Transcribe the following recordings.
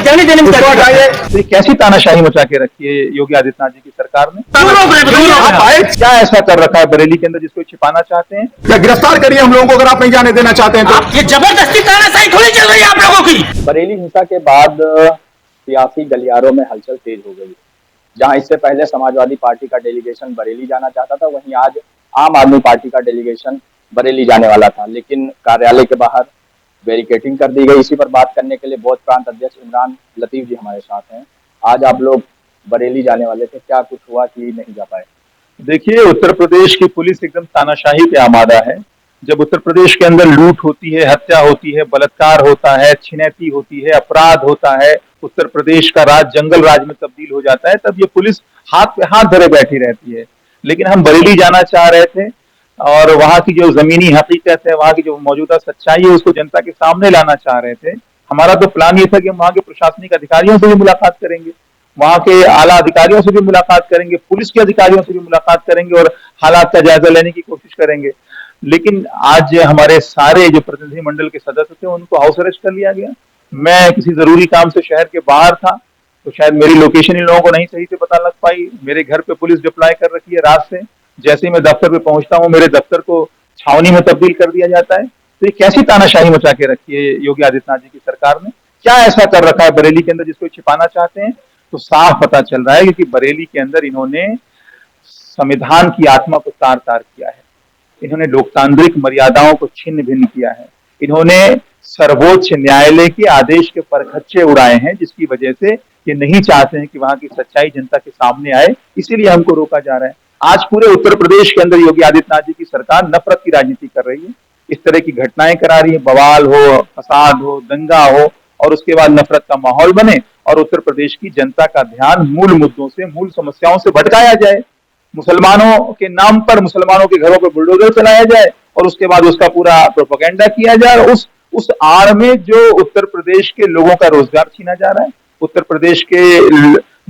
जाने देने में तो कैसी तानाशाही मचा के रखी है योगी आदित्यनाथ जी की सरकार ने? क्या ऐसा कर रखा है बरेली के अंदर जिसको छिपाना चाहते हैं? या गिरफ्तार करिए हम लोगों को अगर आप नहीं जाने देना चाहते हैं तो। ये जबरदस्ती तानाशाही थोड़ी चल रही है आप लोगों की। बरेली हिंसा के बाद सियासी गलियारों में हलचल तेज हो गई। जहां इससे पहले समाजवादी पार्टी का डेलीगेशन बरेली जाना चाहता था, वहीं आज आम आदमी पार्टी का डेलीगेशन बरेली जाने वाला था, लेकिन कार्यालय के बाहर बैरिकेडिंग कर दी गई। इसी पर बात करने के लिए बौद्ध प्रांत अध्यक्ष इमरान लतीफ जी हमारे साथ हैं। आज आप लोग बरेली जाने वाले थे, क्या कुछ हुआ कि नहीं जा पाए? देखिए, उत्तर प्रदेश की पुलिस एकदम तानाशाही पे आमादा है। जब उत्तर प्रदेश के अंदर लूट होती है, हत्या होती है, बलात्कार होता है, छिनैती होती है, अपराध होता है, उत्तर प्रदेश का राज जंगल राज में तब्दील हो जाता है, तब ये पुलिस हाथ पे हाथ धरे बैठी रहती है। लेकिन हम बरेली जाना चाह रहे थे और वहां की जो जमीनी हकीकत है, वहां की जो मौजूदा सच्चाई है, उसको जनता के सामने लाना चाह रहे थे। हमारा तो प्लान ये था कि हम वहां के प्रशासनिक अधिकारियों से भी मुलाकात करेंगे, वहां के आला अधिकारियों से भी मुलाकात करेंगे, पुलिस के अधिकारियों से भी मुलाकात करेंगे और हालात का जायजा लेने की कोशिश करेंगे। लेकिन आज हमारे सारे जो प्रतिनिधि मंडल के सदस्य थे उनको हाउस अरेस्ट कर लिया गया। मैं किसी जरूरी काम से शहर के बाहर था, तो शायद मेरी लोकेशन इन लोगों को नहीं सही से पता लग पाई। मेरे घर पे पुलिस डिप्लॉय कर रखी है रात से। जैसे ही मैं दफ्तर पे पहुंचता हूँ, मेरे दफ्तर को छावनी में तब्दील कर दिया जाता है। तो ये कैसी तानाशाही मचा के रखी है योगी आदित्यनाथ जी की सरकार ने? क्या ऐसा कर रखा है बरेली के अंदर जिसको छिपाना चाहते हैं? तो साफ पता चल रहा है क्योंकि बरेली के अंदर इन्होंने संविधान की आत्मा को तार तार किया है, इन्होंने लोकतांत्रिक मर्यादाओं को छिन्न भिन्न किया है, इन्होंने सर्वोच्च न्यायालय के आदेश के परखच्चे उड़ाए हैं, जिसकी वजह से ये नहीं चाहते हैं कि वहां की सच्चाई जनता के सामने आए, इसीलिए हमको रोका जा रहा है। आज पूरे उत्तर प्रदेश के अंदर योगी आदित्यनाथ जी की सरकार नफरत की राजनीति कर रही है। इस तरह की घटनाएं करा रही है, बवाल हो, फसाद हो, दंगा हो और उसके बाद नफरत का माहौल बने और उत्तर प्रदेश की जनता का ध्यान मूल मुद्दों से, मूल समस्याओं से भटकाया जाए। मुसलमानों के नाम पर मुसलमानों के घरों पर बुलडोजर चलाया जाए और उसके बाद उसका पूरा प्रोपेगेंडा किया जाए। उस आड़ में जो उत्तर प्रदेश के लोगों का रोजगार छीना जा रहा है, उत्तर प्रदेश के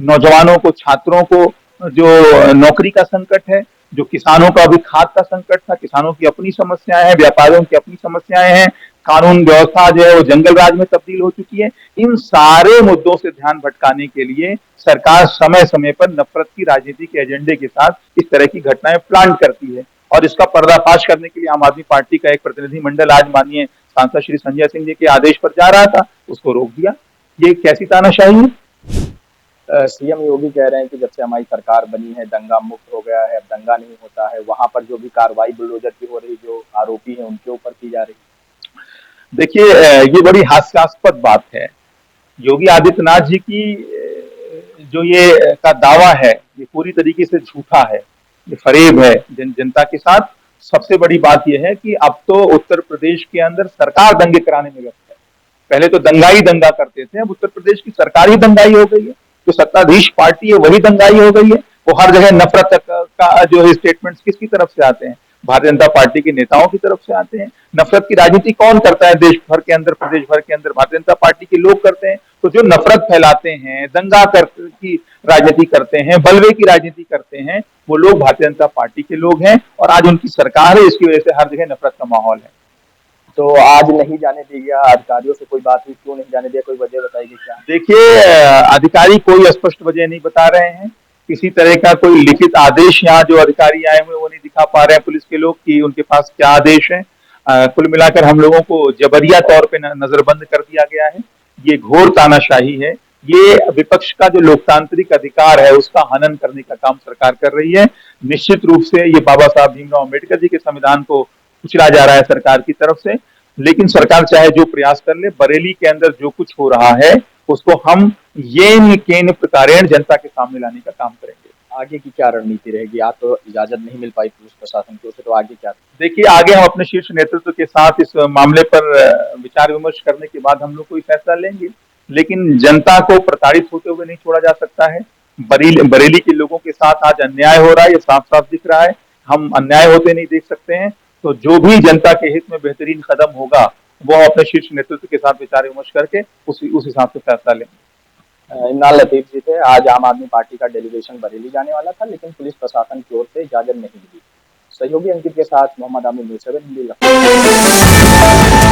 नौजवानों को, छात्रों को जो नौकरी का संकट है, जो किसानों का भी खाद का संकट था, किसानों की अपनी समस्याएं हैं, व्यापारियों की अपनी समस्याएं हैं, कानून व्यवस्था जो है वो जंगल राज में तब्दील हो चुकी है। इन सारे मुद्दों से ध्यान भटकाने के लिए सरकार समय समय पर नफरत की राजनीति के एजेंडे के साथ इस तरह की घटनाएं प्लान करती है और इसका पर्दाफाश करने के लिए आम आदमी पार्टी का एक प्रतिनिधि मंडल आज माननीय सांसद श्री संजय सिंह जी के आदेश पर जा रहा था, उसको रोक दिया। ये कैसी तानाशाही है? सीएम योगी कह रहे हैं कि जब से हमारी सरकार बनी है दंगा मुक्त हो गया है, अब दंगा नहीं होता है। वहां पर जो भी कार्रवाई बुलडोजर की हो रही, जो आरोपी हैं उनके ऊपर की जा रही। देखिए, ये बड़ी हास्यास्पद बात है। योगी आदित्यनाथ जी की जो ये का दावा है, ये पूरी तरीके से झूठा है, ये फरेब है जनता के साथ। सबसे बड़ी बात यह है कि अब तो उत्तर प्रदेश के अंदर सरकार दंगे कराने में व्यस्त है। पहले तो दंगाई दंगा करते थे, अब उत्तर प्रदेश की सरकार ही दंगाई हो गई है। जो सत्ताधीश पार्टी है वही दंगाई हो गई है। वो हर जगह नफरत का जो स्टेटमेंट्स किसकी तरफ से आते हैं? भारतीय जनता पार्टी के नेताओं की तरफ से आते हैं। नफरत की राजनीति कौन करता है? देश भर के अंदर, प्रदेश भर के अंदर भारतीय जनता पार्टी के लोग करते हैं। तो जो नफरत फैलाते हैं, दंगा की राजनीति करते हैं, बलवे की राजनीति करते हैं, वो लोग भारतीय जनता पार्टी के लोग हैं और आज उनकी सरकार है, इसकी वजह से हर जगह नफरत का माहौल है। तो आज नहीं जाने दिया अधिकारियों से, कोई बात हुई, क्यों नहीं जाने दिया, कोई वजह बताइए क्या? देखिए, अधिकारी कोई स्पष्ट वजह नहीं बता रहे हैं। किसी तरह का कोई लिखित आदेश यहाँ जो अधिकारी आए हुए वो नहीं दिखा पा रहे हैं पुलिस के लोग कि उनके पास क्या आदेश है। कुल मिलाकर हम लोगों को जबरिया तौर पे नजरबंद कर दिया गया है। ये घोर तानाशाही है। ये विपक्ष का जो लोकतांत्रिक अधिकार है उसका हनन करने का काम सरकार कर रही है। निश्चित रूप से ये बाबा साहब भीमराव अम्बेडकर जी के संविधान को कुचला जा रहा है सरकार की तरफ से। लेकिन सरकार चाहे जो प्रयास कर ले, बरेली के अंदर जो कुछ हो रहा है उसको हम येन केन प्रकारेण जनता के सामने लाने का काम करेंगे। आगे की क्या रणनीति रहेगी? आप तो इजाजत नहीं मिल पाई पुलिस प्रशासन की ओर से, तो आगे क्या? देखिए, आगे हम अपने शीर्ष नेतृत्व के साथ इस मामले पर विचार विमर्श करने के बाद हम लोग कोई फैसला लेंगे। लेकिन जनता को प्रताड़ित होते हुए नहीं छोड़ा जा सकता है। बरेली के लोगों के साथ आज अन्याय हो रहा है, ये साफ साफ दिख रहा है। हम अन्याय होते नहीं देख सकते हैं। तो जो भी जनता के हित में बेहतरीन कदम होगा वो अपने शीर्ष नेतृत्व के साथ विचार विमर्श करके उस हिसाब से फैसला लेंगे। इमरान लतीफ जी थे। आज आम आदमी पार्टी का डेलीगेशन बरेली जाने वाला था, लेकिन पुलिस प्रशासन की ओर से इजाजत नहीं मिली। सहयोगी अंकित के साथ मोहम्मद आमिर, न्यूज़ 7 हिंदी, लखनऊ।